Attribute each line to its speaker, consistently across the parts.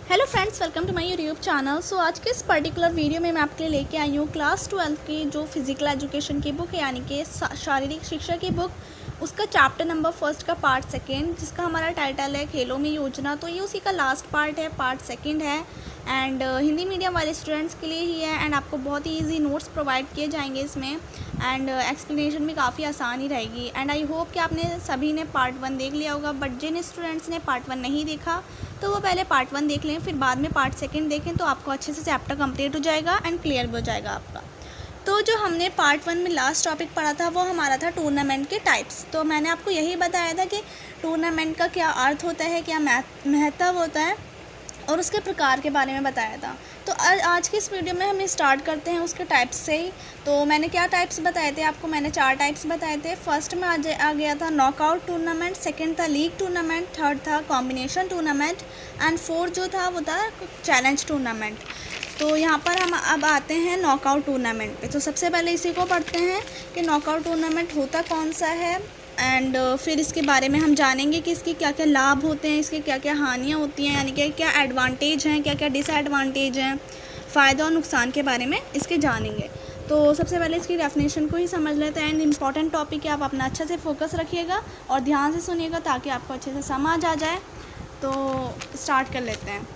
Speaker 1: Hello friends, welcome to my YouTube channel. So आज के इस पर्टिकुलर वीडियो में मैं आपके लिए लेके आई हूँ क्लास 12 की जो फिज़िकल एजुकेशन की बुक है, यानी कि शारीरिक शिक्षा की बुक, उसका चैप्टर नंबर फर्स्ट का पार्ट सेकेंड, जिसका हमारा टाइटल है खेलों में योजना। तो ये उसी का लास्ट पार्ट है, पार्ट सेकेंड है एंड हिंदी मीडियम वाले स्टूडेंट्स के लिए ही है एंड आपको बहुत ही ईजी नोट्स प्रोवाइड किए जाएंगे इसमें एंड एक्सप्लेनेशन भी काफ़ी आसान ही रहेगी। एंड आई होप कि आपने सभी ने पार्ट 1 देख लिया होगा, बट जिन स्टूडेंट्स ने पार्ट 1 नहीं देखा तो वो पहले पार्ट 1 देख लें, फिर बाद में पार्ट सेकेंड देखें, तो आपको अच्छे से चैप्टर कंप्लीट हो जाएगा एंड क्लियर भी हो जाएगा आपका। तो जो हमने पार्ट 1 में लास्ट टॉपिक पढ़ा था वो हमारा था टूर्नामेंट के टाइप्स। तो मैंने आपको यही बताया था कि टूर्नामेंट का क्या अर्थ होता है, क्या महत्व होता है और उसके प्रकार के बारे में बताया था। तो आज की इस वीडियो में हम स्टार्ट करते हैं उसके टाइप्स से ही। तो मैंने क्या टाइप्स बताए थे आपको, मैंने 4 टाइप्स बताए थे। फर्स्ट में आ गया था नॉकआउट टूर्नामेंट, सेकंड था लीग टूर्नामेंट, थर्ड था कॉम्बिनेशन टूर्नामेंट एंड फोर्थ जो था वो था चैलेंज टूर्नामेंट। तो यहाँ पर हम अब आते हैं नॉकआउट टूर्नामेंट पे। तो सबसे पहले इसी को पढ़ते हैं कि नॉकआउट टूर्नामेंट होता कौन सा है एंड फिर इसके बारे में हम जानेंगे कि इसके क्या क्या लाभ होते हैं, इसके क्या क्या हानियाँ होती हैं, यानी कि क्या एडवांटेज हैं, क्या क्या डिसएडवांटेज हैं, फ़ायदा और नुकसान के बारे में इसके जानेंगे। तो सबसे पहले इसकी डेफिनेशन को ही समझ लेते हैं एंड इम्पॉर्टेंट टॉपिक है, आप अपना अच्छे से फोकस रखिएगा और ध्यान से सुनिएगा ताकि आपको अच्छे से समझ आ जाए। तो स्टार्ट कर लेते हैं।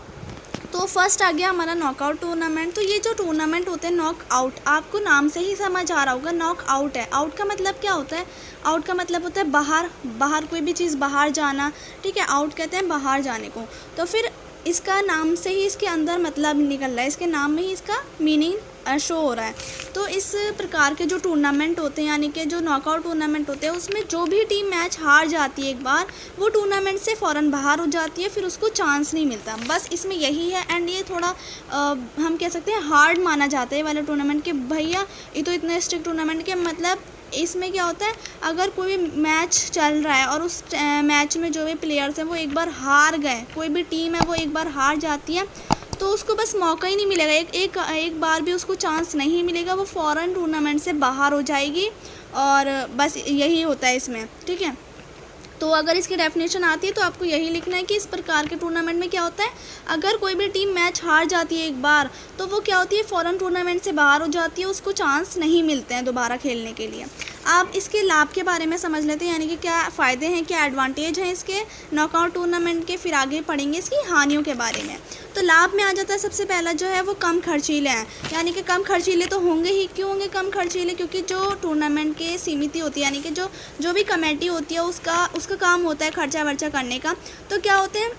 Speaker 1: तो फर्स्ट आ गया हमारा नॉकआउट टूर्नामेंट। तो ये जो टूर्नामेंट होते हैं नॉकआउट, आपको नाम से ही समझ आ रहा होगा नॉकआउट है। आउट का मतलब क्या होता है? आउट का मतलब होता है बाहर कोई भी चीज़ बाहर जाना, ठीक है, आउट कहते हैं बाहर जाने को। तो फिर इसका नाम से ही इसके अंदर मतलब निकल रहा है, इसके नाम में ही इसका मीनिंग शो हो रहा है। तो इस प्रकार के जो टूर्नामेंट होते हैं, यानी कि जो नॉकआउट टूर्नामेंट होते हैं, उसमें जो भी टीम मैच हार जाती है एक बार, वो टूर्नामेंट से फ़ौरन बाहर हो जाती है, फिर उसको चांस नहीं मिलता। बस इसमें यही है एंड ये थोड़ा हम कह सकते हैं हार्ड माना जाता है ये वाला टूर्नामेंट कि भैया ये तो इतने स्ट्रिक्ट टूर्नामेंट के मतलब इसमें क्या होता है, अगर कोई मैच चल रहा है और उस मैच में जो भी प्लेयर्स हैं वो एक बार हार गए, कोई भी टीम है वो एक बार हार जाती है, तो उसको बस मौका ही नहीं मिलेगा, एक बार भी उसको चांस नहीं मिलेगा, वो फ़ौरन टूर्नामेंट से बाहर हो जाएगी। और बस यही होता है इसमें, ठीक है। तो अगर इसकी डेफिनेशन आती है तो आपको यही लिखना है कि इस प्रकार के टूर्नामेंट में क्या होता है, अगर कोई भी टीम मैच हार जाती है एक बार, तो वो क्या होती है फ़ौरन टूर्नामेंट से बाहर हो जाती है, उसको चांस नहीं मिलते हैं दोबारा खेलने के लिए। आप इसके लाभ के बारे में समझ लेते हैं, यानी कि क्या फ़ायदे हैं, क्या एडवांटेज हैं इसके नॉकआउट टूर्नामेंट के, फिर आगे पढ़ेंगे इसकी हानियों के बारे में। तो लाभ में आ जाता है सबसे पहला जो है वो कम खर्चीले हैं, यानी कि कम खर्चीले तो होंगे ही। क्यों होंगे कम खर्चीले? क्योंकि जो टूर्नामेंट के सीमित होती है, यानी कि जो भी कमेटी होती है उसका काम होता है खर्चा वर्चा करने का। तो क्या होते हैं,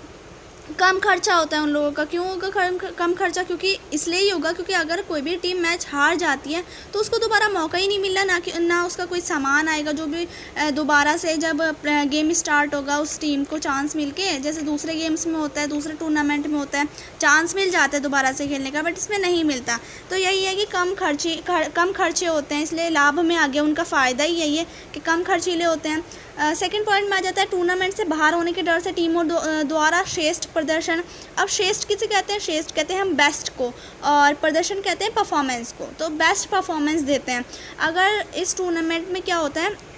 Speaker 1: कम खर्चा होता है उन लोगों का। क्यों होगा कम खर्चा? क्योंकि इसलिए ही होगा क्योंकि अगर कोई भी टीम मैच हार जाती है तो उसको दोबारा मौका ही नहीं मिल रहा, ना उसका कोई सामान आएगा जो भी दोबारा से जब गेम स्टार्ट होगा उस टीम को चांस मिल के, जैसे दूसरे गेम्स में होता है, दूसरे टूर्नामेंट में होता है, चांस मिल जाता है दोबारा से खेलने का, बट इसमें नहीं मिलता। तो यही है कि कम खर्चे होते हैं, इसलिए लाभ में आ गया, उनका फ़ायदा ही यही है कि कम खर्चीले होते हैं। सेकंड पॉइंट में आ जाता है टूर्नामेंट से बाहर होने के डर से टीमों द्वारा श्रेष्ठ प्रदर्शन। अब श्रेष्ठ किसे कहते हैं? श्रेष्ठ कहते हैं हम बेस्ट को, और प्रदर्शन कहते हैं परफॉर्मेंस को। तो बेस्ट परफॉर्मेंस देते हैं। अगर इस टूर्नामेंट में क्या होता है,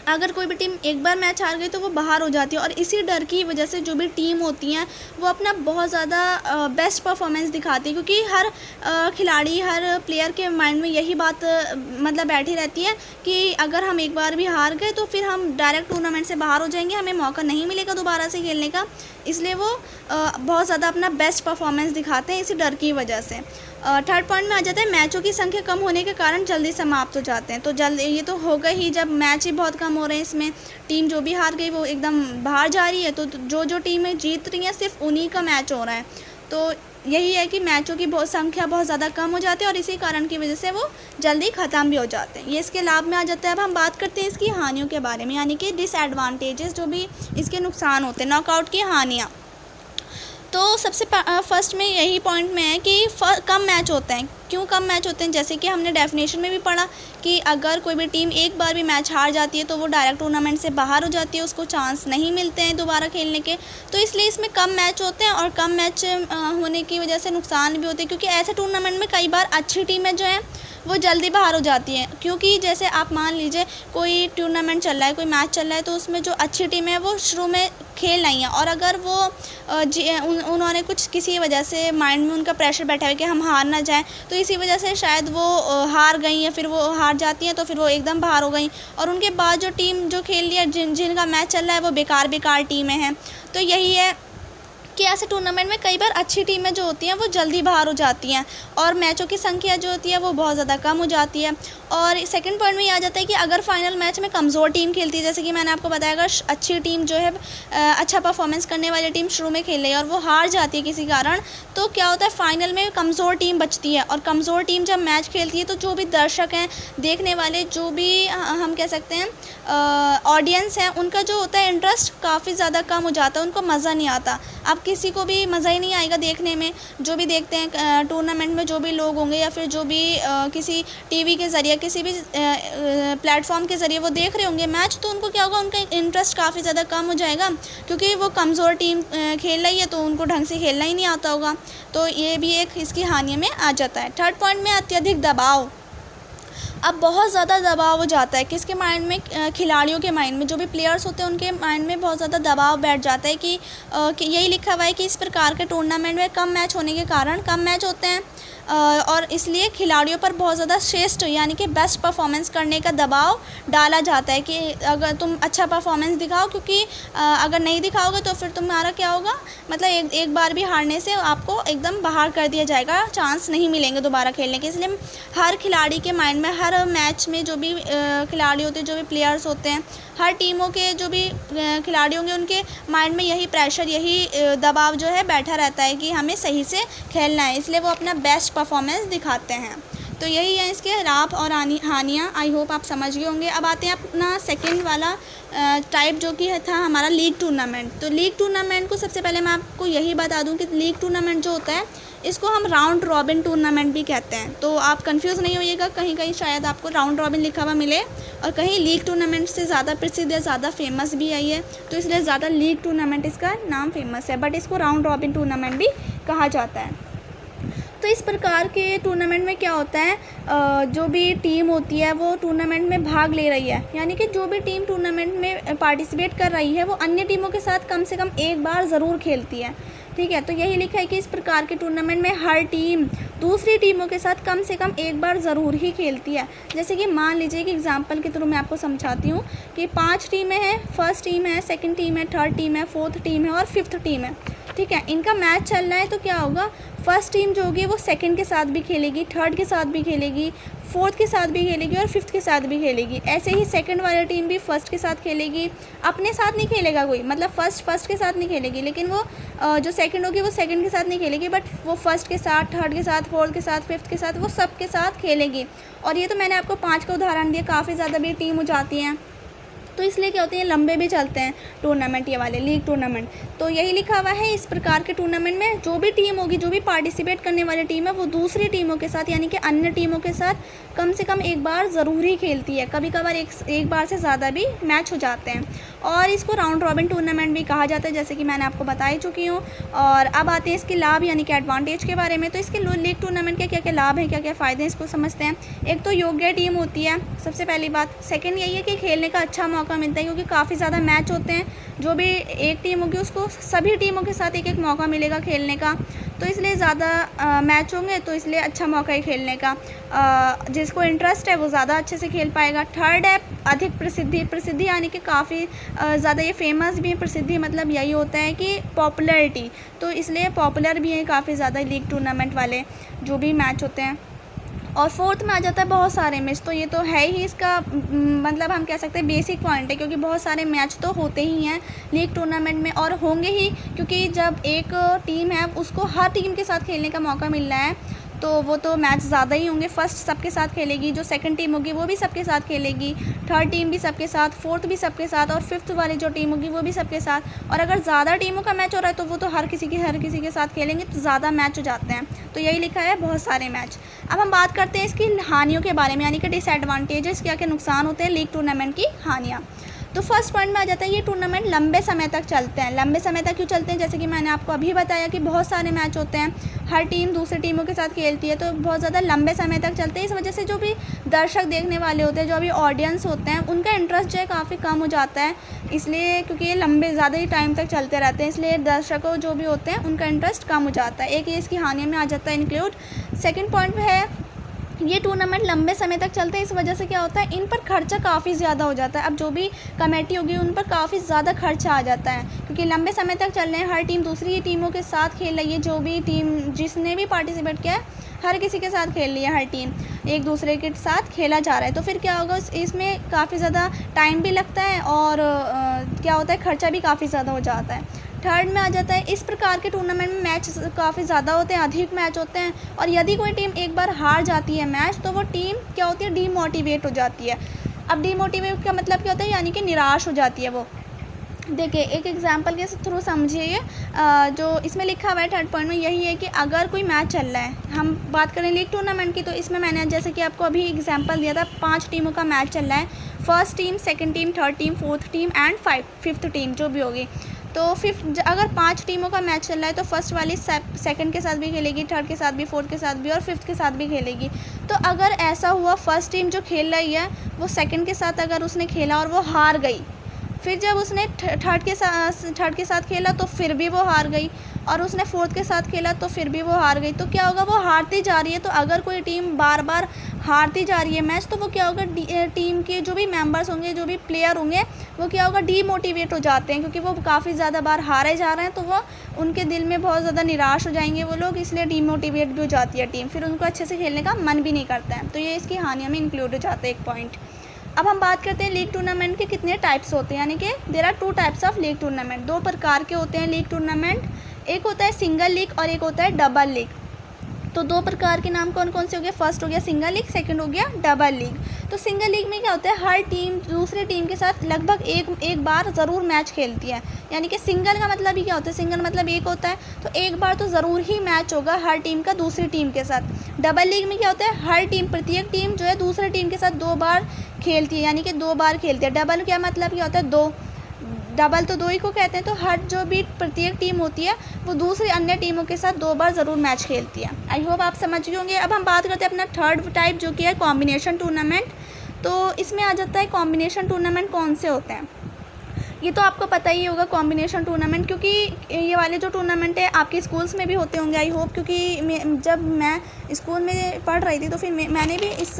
Speaker 1: अगर कोई भी टीम एक बार मैच हार गई तो वो बाहर हो जाती है, और इसी डर की वजह से जो भी टीम होती हैं वो अपना बहुत ज़्यादा बेस्ट परफॉर्मेंस दिखाती है, क्योंकि हर खिलाड़ी, हर प्लेयर के माइंड में यही बात मतलब बैठी रहती है कि अगर हम एक बार भी हार गए तो फिर हम डायरेक्ट टूर्नामेंट से बाहर हो जाएंगे, हमें मौका नहीं मिलेगा दोबारा से खेलने का। इसलिए वो बहुत ज़्यादा अपना बेस्ट परफॉर्मेंस दिखाते हैं इसी डर की वजह से। थर्ड पॉइंट में आ जाता है मैचों की संख्या कम होने के कारण जल्दी समाप्त हो जाते हैं। तो ये तो होगा ही, जब मैच ही बहुत कम हो रहे हैं, इसमें टीम जो भी हार गई वो एकदम बाहर जा रही है, तो जो टीमें जीत रही हैं सिर्फ उन्हीं का मैच हो रहा है। तो यही है कि मैचों की संख्या बहुत ज़्यादा कम हो जाती है और इसी कारण की वजह से वो जल्दी ख़त्म भी हो जाते हैं। ये इसके लाभ में आ जाता है। अब हम बात करते हैं इसकी हानियों के बारे में, यानी कि डिसएडवांटेजेस, जो भी इसके नुकसान होते हैं, नॉकआउट की हानियाँ। तो सबसे फर्स्ट में यही पॉइंट में है कि कम मैच होते हैं। क्यों कम मैच होते हैं? जैसे कि हमने डेफिनेशन में भी पढ़ा कि अगर कोई भी टीम एक बार भी मैच हार जाती है तो वो डायरेक्ट टूर्नामेंट से बाहर हो जाती है, उसको चांस नहीं मिलते हैं दोबारा खेलने के। तो इसलिए इसमें कम मैच होते हैं और कम मैच होने की वजह से नुकसान भी होते हैं, क्योंकि ऐसे टूर्नामेंट में कई बार अच्छी टीमें जो हैं वो जल्दी बाहर हो जाती हैं। क्योंकि जैसे आप मान लीजिए कोई टूर्नामेंट चल रहा है, कोई मैच चल रहा है, तो उसमें जो अच्छी टीम है वो शुरू में खेल नहीं है, और अगर वो उन्होंने कुछ किसी वजह से माइंड में उनका प्रेशर बैठा है कि हम हार ना जाएं, तो इसी वजह से शायद वो हार गई या फिर वो हार जाती हैं, तो फिर वो एकदम बाहर हो गई, और उनके बाद जो टीम जो खेल रही है, जिनका मैच चल रहा है, वो बेकार टीमें हैं। तो यही है कि ऐसे टूर्नामेंट में कई बार अच्छी टीमें जो होती हैं वो जल्दी बाहर हो जाती हैं और मैचों की संख्या जो होती है वो बहुत ज़्यादा कम हो जाती है। और सेकंड पॉइंट में ये आ जाता है कि अगर फाइनल मैच में कमज़ोर टीम खेलती है, जैसे कि मैंने आपको बताया, अगर अच्छी टीम जो है अच्छा परफॉर्मेंस करने वाली टीम शुरू में खेल रही है और वो हार जाती है किसी कारण, तो क्या होता है, फाइनल में कमज़ोर टीम बचती है, और कमज़ोर टीम जब मैच खेलती है तो जो भी दर्शक हैं, देखने वाले, जो भी हम कह सकते हैं ऑडियंस हैं, उनका जो होता है इंटरेस्ट काफ़ी ज़्यादा कम हो जाता है, उनको मज़ा नहीं आता। अब किसी को भी मज़ा ही नहीं आएगा देखने में, जो भी देखते हैं टूर्नामेंट में जो भी लोग होंगे या फिर जो भी किसी टीवी के ज़रिए, किसी भी प्लेटफॉर्म के ज़रिए वो देख रहे होंगे मैच, तो उनको क्या होगा, उनका इंटरेस्ट काफ़ी ज़्यादा कम हो जाएगा, क्योंकि वो कमज़ोर टीम खेल रही है तो उनको ढंग से खेलना ही नहीं आता होगा। तो ये भी एक इसकी हानियों में आ जाता है। थर्ड पॉइंट में अत्यधिक दबाव। अब बहुत ज़्यादा दबाव हो जाता है किसके माइंड में, खिलाड़ियों के माइंड में, जो भी प्लेयर्स होते हैं उनके माइंड में बहुत ज़्यादा दबाव बैठ जाता है कि यही लिखा हुआ है कि इस प्रकार के टूर्नामेंट में कम मैच होने के कारण कम मैच होते हैं, और इसलिए खिलाड़ियों पर बहुत ज़्यादा श्रेष्ठ यानी कि बेस्ट परफॉर्मेंस करने का दबाव डाला जाता है कि अगर तुम अच्छा परफॉर्मेंस दिखाओ, क्योंकि अगर नहीं दिखाओगे तो फिर तुम्हारा क्या होगा, मतलब एक बार भी हारने से आपको एकदम बाहर कर दिया जाएगा, चांस नहीं मिलेंगे दोबारा खेलने के। इसलिए हर खिलाड़ी के माइंड में, हर मैच में जो भी खिलाड़ी होते हैं, जो भी प्लेयर्स होते हैं, हर टीमों के जो भी खिलाड़ी होंगे, उनके माइंड में यही प्रेशर, यही दबाव जो है बैठा रहता है कि हमें सही से खेलना है, इसलिए वो अपना बेस्ट परफॉर्मेंस दिखाते हैं। तो यही है इसके लाभ और हानियाँ। आई होप आप समझ गए होंगे। अब आते हैं अपना सेकंड वाला टाइप, जो कि था हमारा लीग टूर्नामेंट। तो लीग टूर्नामेंट को सबसे पहले मैं आपको यही बता दूं कि लीग टूर्नामेंट जो होता है, इसको हम राउंड रॉबिन टूर्नामेंट भी कहते हैं। तो आप कंफ्यूज नहीं होइएगा, कहीं कहीं शायद आपको राउंड रॉबिन लिखा हुआ मिले और कहीं लीग टूर्नामेंट से ज़्यादा प्रसिद्ध या ज़्यादा फेमस भी है ये, तो इसलिए ज़्यादा लीग टूर्नामेंट इसका नाम फेमस है, बट इसको राउंड रॉबिन टूर्नामेंट भी कहा जाता है। तो इस प्रकार के टूर्नामेंट में क्या होता है, जो भी टीम होती है वो टूर्नामेंट में भाग ले रही है, यानी कि जो भी टीम टूर्नामेंट में पार्टिसिपेट कर रही है वो अन्य टीमों के साथ कम से कम एक बार ज़रूर खेलती है। ठीक है, तो यही लिखा है कि इस प्रकार के टूर्नामेंट में हर टीम दूसरी टीमों के साथ कम से कम एक बार ज़रूर ही खेलती है। जैसे कि मान लीजिए कि एग्जांपल के थ्रू मैं आपको समझाती हूँ कि 5 टीमें हैं, फर्स्ट टीम है, सेकंड टीम है, थर्ड टीम है, फोर्थ टीम है और फिफ्थ टीम है। ठीक है, इनका मैच चल रहा है, तो क्या होगा, फर्स्ट टीम जो होगी वो सेकंड के साथ भी खेलेगी, थर्ड के साथ भी खेलेगी, फोर्थ के साथ भी खेलेगी और फिफ्थ के साथ भी खेलेगी। ऐसे ही सेकंड वाली टीम भी फर्स्ट के साथ खेलेगी, अपने साथ नहीं खेलेगा कोई, मतलब फर्स्ट के साथ नहीं खेलेगी, लेकिन वो जो सेकंड होगी वो सेकंड के साथ नहीं खेलेगी, बट वो फर्स्ट के साथ, थर्ड के साथ, फोर्थ के साथ, फिफ्थ के साथ, वो सब के साथ खेलेगी। और ये तो मैंने आपको 5 का उदाहरण दिया, काफ़ी ज़्यादा भी टीम हो जाती हैं, तो इसलिए क्या होते हैं, लंबे भी चलते हैं टूर्नामेंट, ये वाले लीग टूर्नामेंट। तो यही लिखा हुआ है, इस प्रकार के टूर्नामेंट में जो भी टीम होगी, जो भी पार्टिसिपेट करने वाली टीम है, वो दूसरी टीमों के साथ यानी कि अन्य टीमों के साथ कम से कम एक बार ज़रूर ही खेलती है, कभी कभार एक बार से ज़्यादा भी मैच हो जाते हैं, और इसको राउंड रॉबिन टूर्नामेंट भी कहा जाता है, जैसे कि मैंने आपको बता ही चुकी हूँ। और अब आते हैं इसके लाभ यानी कि एडवांटेज के बारे में। तो इसके लीग टूर्नामेंट के क्या क्या लाभ हैं, क्या क्या फ़ायदे हैं, इसको समझते हैं। एक तो योग्य टीम होती है, सबसे पहली बात। सेकंड यही है कि खेलने का अच्छा मौका मिलता है, क्योंकि काफ़ी ज़्यादा मैच होते हैं, जो भी एक टीम होगी उसको सभी टीमों के साथ एक एक मौका मिलेगा खेलने का, तो इसलिए ज़्यादा मैच होंगे, तो इसलिए अच्छा मौका है खेलने का। जिसको इंटरेस्ट है वो ज़्यादा अच्छे से खेल पाएगा। थर्ड है अधिक प्रसिद्धि यानी कि काफ़ी ज़्यादा ये फेमस भी है। प्रसिद्धि मतलब यही होता है कि पॉपुलैरिटी, तो इसलिए पॉपुलर भी है काफ़ी ज़्यादा लीग टूर्नामेंट वाले जो भी मैच होते हैं। और फोर्थ में आ जाता है बहुत सारे मैच, तो ये तो है ही इसका मतलब हम कह सकते हैं बेसिक पॉइंट है, क्योंकि बहुत सारे मैच तो होते ही हैं लीग टूर्नामेंट में और होंगे ही, क्योंकि जब एक टीम है उसको हर टीम के साथ खेलने का मौका मिल रहा है, तो वो तो मैच ज़्यादा ही होंगे। फर्स्ट सबके साथ खेलेगी, जो सेकंड टीम होगी वो भी सबके साथ खेलेगी, थर्ड टीम भी सबके साथ, फोर्थ भी सबके साथ, और फिफ्थ वाली जो टीम होगी वो भी सबके साथ। और अगर ज़्यादा टीमों का मैच हो रहा है तो वो तो हर किसी के साथ खेलेंगे, तो ज़्यादा मैच हो जाते हैं। तो यही लिखा है, बहुत सारे मैच। अब हम बात करते हैं इसकी हानियों के बारे में, यानी कि डिसएडवांटेजेस, क्या क्या नुकसान होते हैं लीग टूर्नामेंट की हानियाँ। तो फर्स्ट पॉइंट में आ जाता है, ये टूर्नामेंट लंबे समय तक चलते हैं। लंबे समय तक क्यों चलते हैं? जैसे कि मैंने आपको अभी बताया कि बहुत सारे मैच होते हैं, हर टीम दूसरी टीमों के साथ खेलती है, तो बहुत ज़्यादा लंबे समय तक चलते हैं। इस वजह से जो भी दर्शक देखने वाले होते हैं, जो अभी ऑडियंस होते हैं, उनका इंटरेस्ट जो है काफ़ी कम हो जाता है। इसलिए क्योंकि ये लंबे ज़्यादा ही टाइम तक चलते रहते हैं, इसलिए दर्शकों जो भी होते हैं उनका इंटरेस्ट कम हो जाता है। एक ये इसकी हानियों में आ जाता है इंक्लूड। सेकेंड पॉइंट में है, ये टूर्नामेंट लंबे समय तक चलते हैं, इस वजह से क्या होता है, इन पर खर्चा काफ़ी ज़्यादा हो जाता है। अब जो भी कमेटी होगी उन पर काफ़ी ज़्यादा खर्चा आ जाता है, क्योंकि लंबे समय तक चल रहे हैं, हर टीम दूसरी टीमों के साथ खेल रही है। जो भी टीम जिसने भी पार्टिसिपेट किया है, हर किसी के साथ खेल रही है, हर टीम एक दूसरे के साथ खेला जा रहा है। तो फिर क्या होगा, इसमें काफ़ी ज़्यादा टाइम भी लगता है और क्या होता है, खर्चा भी काफ़ी ज़्यादा हो जाता है। थर्ड में आ जाता है, इस प्रकार के टूर्नामेंट में मैच काफ़ी ज़्यादा होते हैं, अधिक मैच होते हैं, और यदि कोई टीम एक बार हार जाती है मैच, तो वो टीम क्या होती है, डीमोटिवेट हो जाती है। अब डीमोटिवेट का मतलब क्या होता है, यानी कि निराश हो जाती है वो। देखिए, एक एग्जांपल के थ्रू समझिए। ये जो इसमें लिखा हुआ है थर्ड पॉइंट में, यही है कि अगर कोई मैच चल रहा है, हम बात करें लीग टूर्नामेंट की, तो इसमें मैंने जैसे कि आपको अभी एग्जांपल दिया था, 5 टीमों का मैच चल रहा है, first team, second team, third team, fourth team and fifth team जो भी होगी। तो अगर 5 टीमों का मैच चल रहा है, तो फर्स्ट वाली सेकंड के साथ भी खेलेगी, थर्ड के साथ भी, फोर्थ के साथ भी, और फिफ्थ के साथ भी खेलेगी। तो अगर ऐसा हुआ, फर्स्ट टीम जो खेल रही है वो सेकंड के साथ अगर उसने खेला और वो हार गई, फिर जब उसने थर्ड के साथ खेला तो फिर भी वो हार गई, और उसने फोर्थ के साथ खेला तो फिर भी वो हार गई, तो क्या होगा, वो हारती जा रही है। तो अगर कोई टीम बार बार हारती जा रही है मैच, तो वो क्या होगा, टीम के जो भी मेंबर्स होंगे, जो भी प्लेयर होंगे, वो क्या होगा, डीमोटिवेट हो जाते हैं, क्योंकि वो काफ़ी ज़्यादा बार हारे जा रहे हैं, तो वो उनके दिल में बहुत ज़्यादा निराश हो जाएंगे वो लोग, इसलिए डीमोटिवेट भी हो जाती है टीम, फिर उनको अच्छे से खेलने का मन भी नहीं करता है। तो ये इसकी हानियों में इंक्लूड हो जाता है एक पॉइंट। अब हम बात करते हैं लीग टूर्नामेंट के कितने टाइप्स होते हैं, यानी कि there are 2 types of league tournament. 2 प्रकार के होते हैं लीग टूर्नामेंट, एक होता है सिंगल लीग और एक होता है डबल लीग। तो 2 प्रकार के नाम कौन कौन से हो गए, फर्स्ट हो गया सिंगल लीग, सेकंड हो गया डबल लीग। तो सिंगल लीग में क्या होता है, हर टीम दूसरे टीम के साथ लगभग एक बार ज़रूर मैच खेलती है, यानी कि सिंगल का मतलब ही क्या होता है, सिंगल मतलब एक होता है, तो एक बार तो ज़रूर ही मैच होगा हर टीम का दूसरी टीम के साथ। डबल लीग में क्या होता है, हर टीम, प्रत्येक टीम जो है दूसरे टीम के साथ 2 बार खेलती है, यानी कि 2 बार खेलती है। डबल क्या मतलब क्या होता है, 2, डबल तो 2 ही को कहते हैं। तो हर जो भी प्रत्येक टीम होती है वो दूसरी अन्य टीमों के साथ 2 बार ज़रूर मैच खेलती है। आई होप आप समझ गए होंगे। अब हम बात करते हैं अपना थर्ड टाइप, जो कि है कॉम्बिनेशन टूर्नामेंट। तो इसमें आ जाता है कॉम्बिनेशन टूर्नामेंट कौन से होते हैं, ये तो आपको पता ही होगा कॉम्बिनेशन टूर्नामेंट, क्योंकि ये वाले जो टूर्नामेंट है आपके स्कूल्स में भी होते होंगे, आई होप, क्योंकि जब मैं स्कूल में पढ़ रही थी तो फिर मैंने भी इस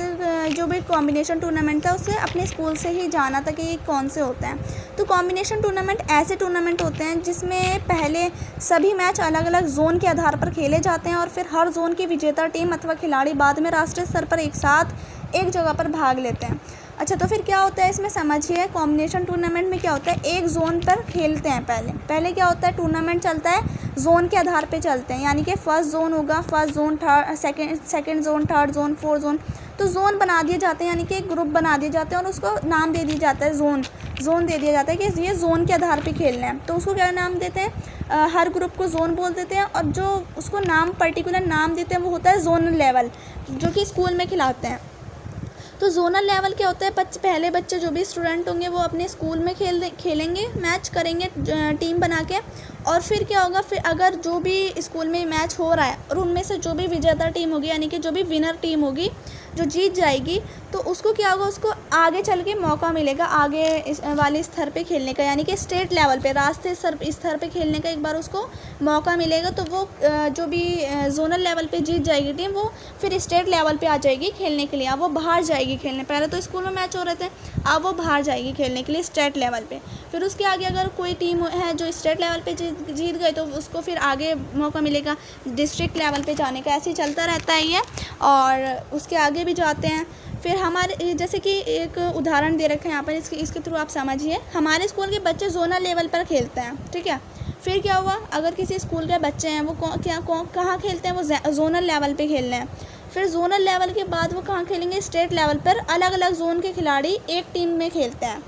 Speaker 1: जो भी कॉम्बिनेशन टूर्नामेंट था उसे अपने स्कूल से ही जाना था कि ये कौन से होते हैं। तो कॉम्बिनेशन टूर्नामेंट ऐसे टूर्नामेंट होते हैं जिसमें पहले सभी मैच अलग अलग जोन के आधार पर खेले जाते हैं, और फिर हर जोन की विजेता टीम अथवा खिलाड़ी बाद में राष्ट्रीय स्तर पर एक साथ एक जगह पर भाग लेते हैं। अच्छा, तो फिर क्या होता है इसमें समझिए। कॉम्बिनेशन टूर्नामेंट में क्या होता है, एक जोन पर खेलते हैं। पहले क्या होता है, टूर्नामेंट चलता है जोन के आधार पे चलते हैं, यानी कि फर्स्ट जोन होगा, first zone, second zone, third zone, fourth zone. तो जोन बना दिए जाते हैं, यानी कि एक ग्रुप बना दिए जाते हैं और उसको नाम दे दिया जाता है जोन दे दिया जाता है कि ये जोन के आधार पे खेलना है। तो उसको क्या नाम देते हैं, हर ग्रुप को जोन बोल देते हैं, और जो उसको नाम पर्टिकुलर नाम देते हैं वो होता है जोनल लेवल, जो कि स्कूल में खिलाते हैं। तो जोनल लेवल क्या होता है, पहले बच्चे जो भी स्टूडेंट होंगे वो अपने स्कूल में खेलेंगे, मैच करेंगे टीम बना के, और फिर क्या होगा, फिर अगर जो भी स्कूल में मैच हो रहा है और उनमें से जो भी विजेता टीम होगी, यानी कि जो भी विनर टीम होगी जो जीत जाएगी, तो उसको क्या होगा, उसको आगे चल के मौका मिलेगा आगे वाले स्तर पे खेलने का, यानी कि स्टेट लेवल पे, राष्ट्रीय स्तर पे खेलने का एक बार उसको मौका मिलेगा। तो वो जो भी जोनल लेवल पे जीत जाएगी टीम, वो फिर स्टेट लेवल पे आ जाएगी खेलने के लिए। अब वो बाहर जाएगी खेलने, पहले तो स्कूल में मैच हो रहे थे, अब वो बाहर जाएगी खेलने के लिए स्टेट लेवल पे। फिर उसके आगे अगर कोई टीम है जो स्टेट लेवल पे जीत गई, तो उसको फिर आगे मौका मिलेगा डिस्ट्रिक्ट लेवल पे जाने का। ऐसे ही चलता रहता है ये, और उसके आगे भी जाते हैं। फिर हमारे जैसे कि एक उदाहरण दे रखा है यहाँ पर, इसके थ्रू आप समझिए। हमारे स्कूल के बच्चे जोनल लेवल पर खेलते हैं, ठीक है। फिर क्या हुआ, अगर किसी स्कूल के बच्चे हैं वो कहाँ खेलते हैं, वो जोनल लेवल पे खेल रहे हैं। फिर जोनल लेवल के बाद वो कहाँ खेलेंगे, स्टेट लेवल पर। अलग अलग जोन के खिलाड़ी एक टीम में खेलते हैं,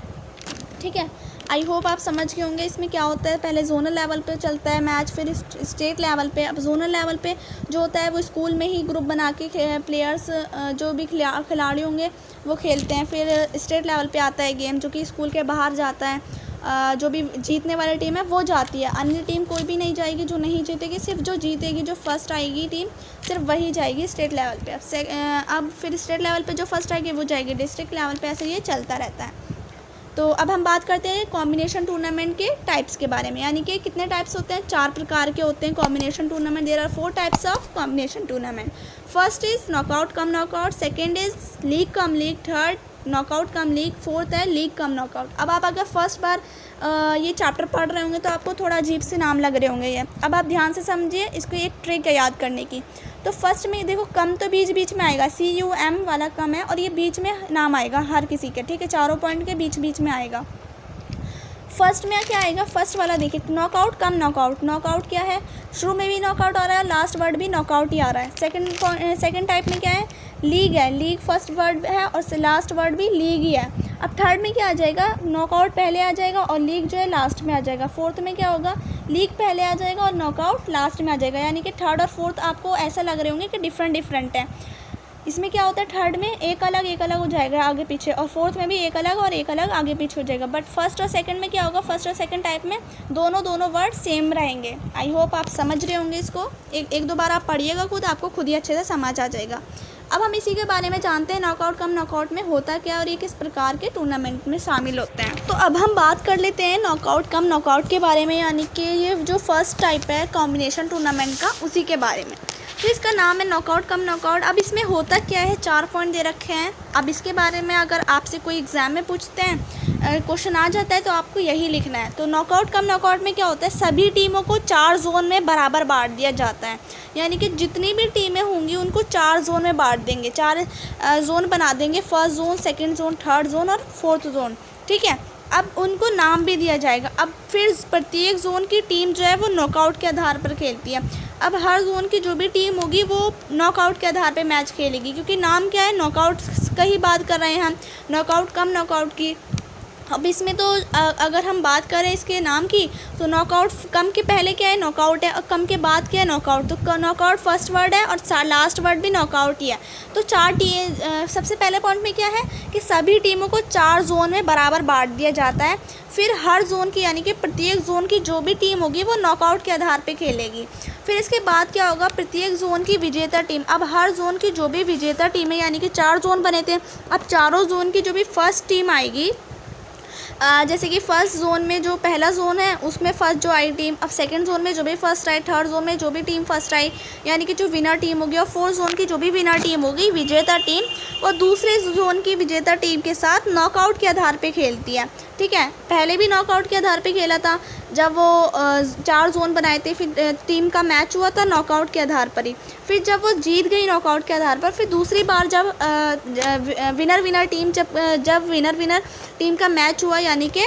Speaker 1: ठीक है। आई होप आप समझ गए होंगे इसमें क्या होता है। पहले जोनल लेवल पे चलता है मैच, फिर स्टेट लेवल पे। अब जोनल लेवल पे जो होता है वो स्कूल में ही ग्रुप बना के प्लेयर्स जो भी खिलाड़ी होंगे वो खेलते हैं। फिर स्टेट लेवल पे आता है गेम, जो कि स्कूल के बाहर जाता है। जो भी जीतने वाली टीम है वो जाती है, अन्य टीम कोई भी नहीं जाएगी जो नहीं जीतेगी। सिर्फ जो जीतेगी, जो फर्स्ट आएगी टीम, सिर्फ वही जाएगी स्टेट लेवल पे। अब फिर स्टेट लेवल पे जो फर्स्ट आएगी वो जाएगी डिस्ट्रिक्ट लेवल पे। ऐसे ये चलता रहता है। तो अब हम बात करते हैं कॉम्बिनेशन टूर्नामेंट के टाइप्स के बारे में, यानी कि कितने टाइप्स होते हैं, 4 प्रकार के होते हैं combination tournament. There are 4 types of combination tournament. First is knockout cum knockout, second is league cum league, third knockout cum league, fourth है लीग कम नॉकआउट। अब आप अगर फर्स्ट बार ये चैप्टर पढ़ रहे होंगे तो आपको थोड़ा अजीब से नाम लग रहे होंगे ये। अब आप ध्यान से समझिए, इसको एक ट्रिक है याद करने की। तो फर्स्ट में देखो, कम तो बीच बीच में आएगा, CUM वाला कम है, और ये बीच में नाम आएगा हर किसी के, ठीक है। चारों पॉइंट के बीच बीच में आएगा। फर्स्ट में क्या आएगा, फर्स्ट वाला देखिए, नॉकआउट कम नॉकआउट। नॉकआउट क्या है, शुरू में भी नॉकआउट आ रहा है, लास्ट वर्ड भी नॉकआउट ही आ रहा है। सेकंड टाइप में क्या है, लीग है। लीग फर्स्ट वर्ड है और लास्ट वर्ड भी लीग ही है। अब थर्ड में क्या आ जाएगा, नॉकआउट पहले आ जाएगा और लीग जो है लास्ट में आ जाएगा। फोर्थ में क्या होगा, लीग पहले आ जाएगा और नॉकआउट लास्ट में आ जाएगा। यानी कि थर्ड और फोर्थ आपको ऐसा लग रहे होंगे कि डिफरेंट है। इसमें क्या होता है, थर्ड में एक अलग हो जाएगा आगे पीछे, और फोर्थ में भी एक अलग और एक अलग आगे पीछे हो जाएगा। बट फर्स्ट और सेकंड में क्या होगा, फर्स्ट और सेकंड टाइप में दोनों वर्ड सेम रहेंगे। आई होप आप समझ रहे होंगे इसको। एक दो बार आप पढ़िएगा खुद, आपको खुद ही अच्छे से समझ आ जाएगा। अब हम इसी के बारे में जानते हैं, नॉकआउट कम नॉकआउट में होता क्या और ये किस प्रकार के टूर्नामेंट में शामिल होते हैं। तो अब हम बात कर लेते हैं नॉकआउट कम नॉकआउट के बारे में, यानी कि ये जो फर्स्ट टाइप है कॉम्बिनेशन टूर्नामेंट का, उसी के बारे में। तो इसका नाम है नॉकआउट कम नॉकआउट। अब इसमें होता क्या है, 4 पॉइंट दे रखे हैं। अब इसके बारे में अगर आपसे कोई एग्ज़ाम में पूछते हैं, क्वेश्चन आ जाता है, तो आपको यही लिखना है। तो नॉकआउट कम नॉकआउट में क्या होता है, सभी टीमों को 4 जोन में बराबर बांट दिया जाता है। यानी कि जितनी भी टीमें होंगी उनको 4 जोन में बांट देंगे, 4 जोन बना देंगे, first zone, second zone, third zone और फोर्थ जोन, ठीक है। अब उनको नाम भी दिया जाएगा। अब फिर प्रत्येक जोन की टीम जो है वो नॉकआउट के आधार पर खेलती है। अब हर जोन की जो भी टीम होगी वो नॉकआउट के आधार पे मैच खेलेगी, क्योंकि नाम क्या है, नॉकआउट का ही बात कर रहे हैं हम, नॉकआउट कम नॉकआउट की। अब इसमें तो अगर हम बात करें इसके नाम की, तो नॉकआउट कम के पहले क्या है, नॉकआउट है, और कम के बाद क्या है, नॉकआउट। तो नॉकआउट फर्स्ट वर्ड है और लास्ट वर्ड भी नॉकआउट ही है। तो सबसे पहले पॉइंट में क्या है कि सभी टीमों को 4 जोन में बराबर बांट दिया जाता है। फिर हर जोन की, यानी कि प्रत्येक जोन की जो भी टीम होगी वो नॉकआउट के आधार पे खेलेगी। फिर इसके बाद क्या होगा, प्रत्येक जोन की विजेता टीम, अब हर जोन की जो भी विजेता टीम है, यानी कि 4 जोन बने थे, अब चारों जोन की जो भी फर्स्ट टीम आएगी, जैसे कि फर्स्ट जोन में जो पहला जोन है उसमें फर्स्ट जो आई टीम, अब सेकंड जोन में जो भी फर्स्ट आई, थर्ड जोन में जो भी टीम फर्स्ट आई, यानी कि जो विनर टीम होगी, और फोर्थ जोन की जो भी विनर टीम होगी, विजेता टीम, और दूसरे जोन की विजेता टीम के साथ नॉकआउट के आधार पे खेलती है, ठीक है। पहले भी नॉकआउट के आधार पे खेला था, जब वो 4 जोन बनाए थे, फिर टीम का मैच हुआ था नॉकआउट के आधार पर ही। फिर जब वो जीत गई नॉकआउट के आधार पर, फिर दूसरी बार जब विनर विनर टीम का मैच हुआ, यानी कि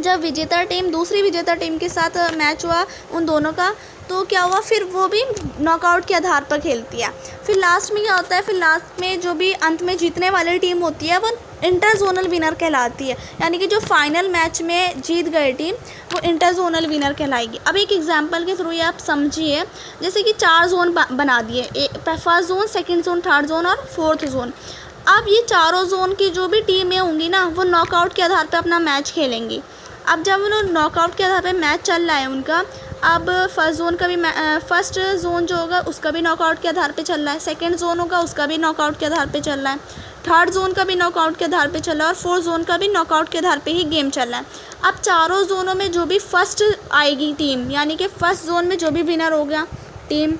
Speaker 1: जब विजेता टीम दूसरी विजेता टीम के साथ मैच हुआ उन दोनों का, तो क्या हुआ, फिर वो भी नॉकआउट के आधार पर खेलती है। फिर लास्ट में क्या होता है, फिर लास्ट में जो भी अंत में जीतने वाली टीम होती है वो इंटर जोनल विनर कहलाती है, यानी कि जो फाइनल मैच में जीत गई टीम वो इंटर जोनल विनर कहलाएगी। अब एक एग्जांपल के थ्रू ये आप समझिए, जैसे कि 4 जोन बना दिए, first zone, second zone, third zone और फोर्थ जोन। अब ये चारों जोन की जो भी टीमें होंगी ना, वो नॉकआउट के आधार पर अपना मैच खेलेंगी। अब जब उन्होंने नॉकआउट के आधार पर मैच चल रहा है उनका, अब फर्स्ट जोन का भी फर्स्ट जोन जो होगा उसका भी नॉकआउट के आधार पे चल रहा है, सेकंड जोन होगा उसका भी नॉकआउट के आधार पे चल रहा है, थर्ड जोन का भी नॉकआउट के आधार पे चल रहा है, और फोर्थ जोन का भी नॉकआउट के आधार पे ही गेम चल रहा है। अब चारों जोनों में जो भी फर्स्ट आएगी टीम, यानी कि फर्स्ट जोन में जो भी विनर हो गया टीम,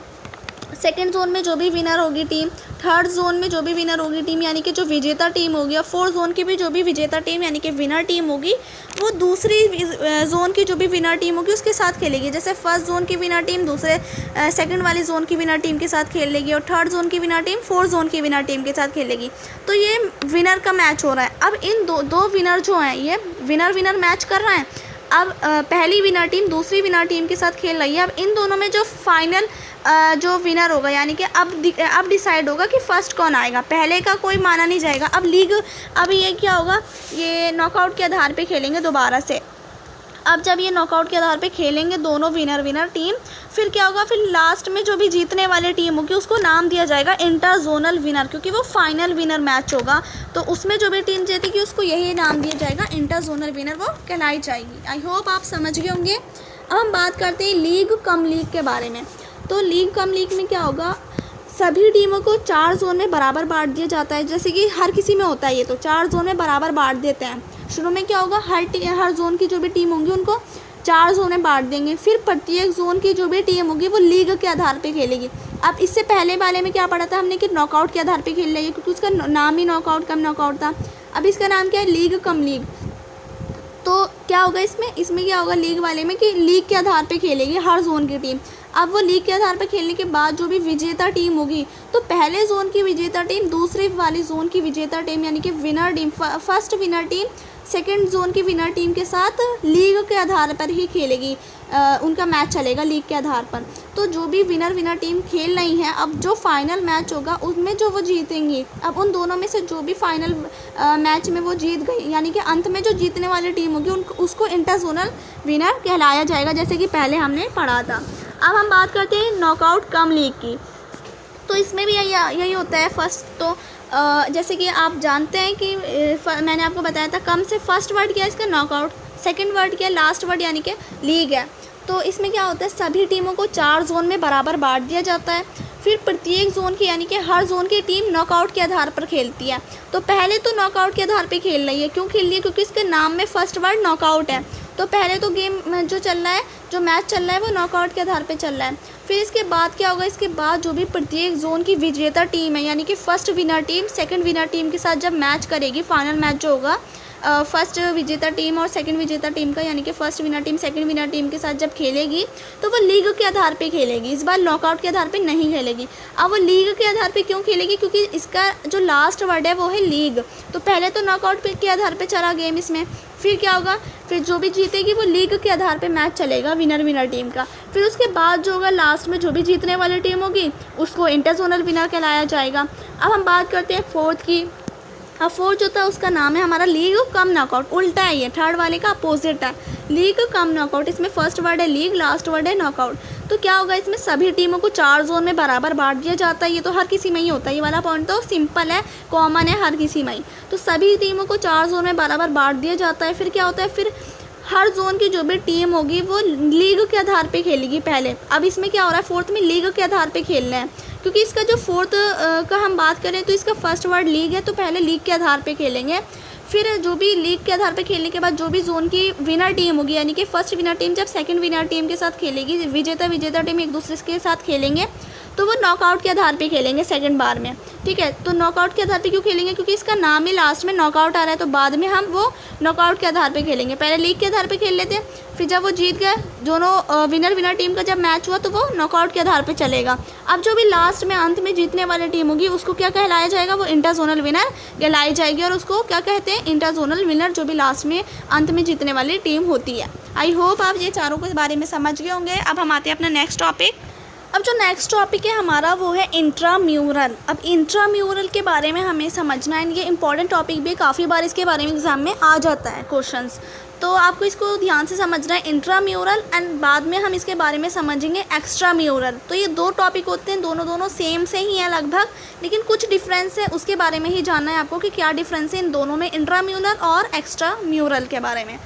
Speaker 1: सेकेंड जोन में जो भी विनर होगी टीम, थर्ड जोन में जो भी विनर होगी टीम, यानी कि जो विजेता टीम होगी, और फोर्थ जोन की भी जो भी विजेता टीम यानी कि विनर टीम होगी, वो दूसरी जोन की जो भी विनर टीम होगी उसके साथ खेलेगी। जैसे फर्स्ट जोन की विनर टीम दूसरे सेकंड वाली जोन की विनर टीम के साथ खेल लेगी, और थर्ड जोन की विनर टीम फोर्थ जोन की विनर टीम के साथ खेलेगी। तो ये विनर का मैच हो रहा है। अब इन दो विनर जो हैं, ये विनर मैच कर रहे हैं। अब पहली विनर टीम दूसरी विनर टीम के साथ खेल रही है। अब इन दोनों में जो फाइनल जो विनर होगा, यानी कि अब डिसाइड होगा कि फर्स्ट कौन आएगा, पहले का कोई माना नहीं जाएगा। अब ये क्या होगा, ये नॉकआउट के आधार पे खेलेंगे दोबारा से। अब जब ये नॉकआउट के आधार पे खेलेंगे दोनों विनर टीम, फिर क्या होगा, फिर लास्ट में जो भी जीतने वाली टीम होगी उसको नाम दिया जाएगा इंटर जोनल विनर, क्योंकि वो फाइनल विनर मैच होगा। तो उसमें जो भी टीम जीतेगी उसको यही नाम दिया जाएगा, इंटर जोनल विनर वो कहलाई जाएगी। आई होप आप समझ गए होंगे। अब हम बात करते हैं लीग कम लीग के बारे में। तो लीग कम लीग में क्या होगा, सभी टीमों को 4 जोन में बराबर बांट दिया जाता है, जैसे कि हर किसी में होता है ये। तो 4 जोन में बराबर बांट देते हैं। शुरू में क्या होगा, हर जोन की जो भी टीम होंगी उनको 4 जोन में बांट देंगे। फिर प्रत्येक जोन की जो भी टीम होगी वो लीग के आधार पे खेलेगी। अब इससे पहले वाले में क्या पढ़ा था हमने कि नॉकआउट के आधार पे खेल रही है, क्योंकि उसका नाम ही नॉकआउट कम नॉकआउट था। अब इसका नाम क्या है, लीग कम लीग। तो क्या होगा इसमें क्या होगा लीग वाले में कि लीग के आधार पे खेलेगी हर जोन की टीम। अब वो लीग के आधार पर खेलने के बाद जो भी विजेता टीम होगी, तो पहले जोन की विजेता टीम दूसरे वाली जोन की विजेता टीम, यानी कि winner team, first winner team second zone की विनर टीम के साथ लीग के आधार पर ही खेलेगी। उनका मैच चलेगा लीग के आधार पर। तो जो भी विनर टीम खेल रही है, अब जो फाइनल मैच होगा उसमें जो वो जीतेंगी, अब उन दोनों में से जो भी फाइनल मैच में वो जीत गई, यानी कि अंत में जो जीतने वाली टीम होगी उसको इंटर जोनल विनर कहलाया जाएगा, जैसे कि पहले हमने पढ़ा था। अब हम बात करते हैं नॉकआउट कम लीग की। तो इसमें भी यही होता है। फर्स्ट तो जैसे कि आप जानते हैं कि मैंने आपको बताया था कम से फर्स्ट वर्ड क्या है इसका, नॉकआउट। सेकंड वर्ड क्या है, लास्ट वर्ड, यानी कि लीग है। तो इसमें क्या होता है, सभी टीमों को 4 जोन में बराबर बांट दिया जाता है। फिर प्रत्येक जोन की, यानी कि हर जोन की टीम नॉकआउट के आधार पर खेलती है। तो पहले तो नॉकआउट के आधार पर खेल रही है। क्यों खेल रही है, क्योंकि इसके नाम में फर्स्ट वर्ड नॉकआउट है। तो पहले तो गेम जो चल रहा है, जो मैच चल रहा है वो नॉकआउट के आधार पे चल रहा है। फिर इसके बाद क्या होगा, इसके बाद जो भी प्रत्येक जोन की विजेता टीम है, यानी कि first winner team second winner team के साथ जब मैच करेगी, फाइनल मैच जो होगा फर्स्ट विजेता टीम और सेकंड विजेता टीम का, यानी कि first winner team second winner team के साथ जब खेलेगी तो वो लीग के आधार पे खेलेगी। इस बार नॉकआउट के आधार पे नहीं खेलेगी। अब वो लीग के आधार पे क्यों खेलेगी, क्योंकि इसका जो लास्ट वर्ड है वो है लीग। तो पहले तो नॉकआउट के आधार पे चला गेम इसमें। फिर क्या होगा, फिर जो भी जीतेगी वो लीग के आधार पे मैच चलेगा विनर टीम का। फिर उसके बाद जो होगा, लास्ट में जो भी जीतने वाली टीम होगी उसको इंटरजोनल विनर कहलाया जाएगा। अब हम बात करते हैं फोर्थ की। अब फोर्थ जो था उसका नाम है हमारा लीग कम नॉकआउट। उल्टा है, ये थर्ड वाले का अपोजिट है, लीग कम नॉकआउट। इसमें फर्स्ट वर्ड है लीग, लास्ट वर्ड है नॉकआउट। तो क्या होगा, इसमें सभी टीमों को 4 जोन में बराबर बांट दिया जाता है। ये तो हर किसी में ही होता है, ये वाला पॉइंट तो सिंपल है, कॉमन है हर किसी में ही। तो सभी टीमों को 4 जोन में बराबर बांट दिया जाता है। फिर क्या होता है, फिर हर जोन की जो भी टीम होगी वो लीग के आधार पे खेलेगी पहले। अब इसमें क्या हो रहा है, फोर्थ में लीग के आधार पे खेलना है, क्योंकि इसका जो फोर्थ का हम बात करें तो इसका फर्स्ट वर्ड लीग है। तो पहले लीग के आधार पे खेलेंगे। फिर जो भी लीग के आधार पे खेलने के बाद जो भी जोन की विनर टीम होगी, यानी कि फर्स्ट विनर टीम जब सेकंड विनर टीम के साथ खेलेगी, विजेता टीम एक दूसरे के साथ खेलेंगे, तो वो नॉकआउट के आधार पे खेलेंगे सेकंड बार में। ठीक है, तो नॉकआउट के आधार पे क्यों खेलेंगे, क्योंकि इसका नाम ही लास्ट में नॉकआउट आ रहा है। तो बाद में हम वो नॉकआउट के आधार पे खेलेंगे। पहले लीग के आधार पे खेल लेते हैं, फिर जब वो जीत गए दोनों विनर टीम का जब मैच हुआ तो वो नॉकआउट के आधार पे चलेगा। अब जो भी लास्ट में अंत में जीतने वाली टीम होगी उसको क्या कहलाया जाएगा, वो इंटरजोनल विनर कहलाई जाएगी। और उसको क्या कहते हैं, इंटरजोनल विनर, जो भी लास्ट में अंत में जीतने वाली टीम होती है। आई होप आप ये चारों के बारे में समझ गए होंगे। अब हम आते हैं अपना नेक्स्ट टॉपिक। अब जो नेक्स्ट टॉपिक है हमारा वो है इंट्राम्यूरल। अब इंट्राम्यूरल के बारे में हमें समझना है, ये इंपॉर्टेंट टॉपिक भी, काफ़ी बार इसके बारे में एग्जाम में आ जाता है क्वेश्चंस, तो आपको इसको ध्यान से समझना है, इंट्राम्यूरल। एंड बाद में हम इसके बारे में समझेंगे एक्स्ट्राम्यूरल। तो ये 2 टॉपिक होते हैं, दोनों सेम से ही हैं लगभग, लेकिन कुछ डिफरेंस है, उसके बारे में ही जानना है आपको कि क्या डिफरेंस है इन दोनों में, इंट्राम्यूरल और एक्स्ट्राम्यूरल के बारे में।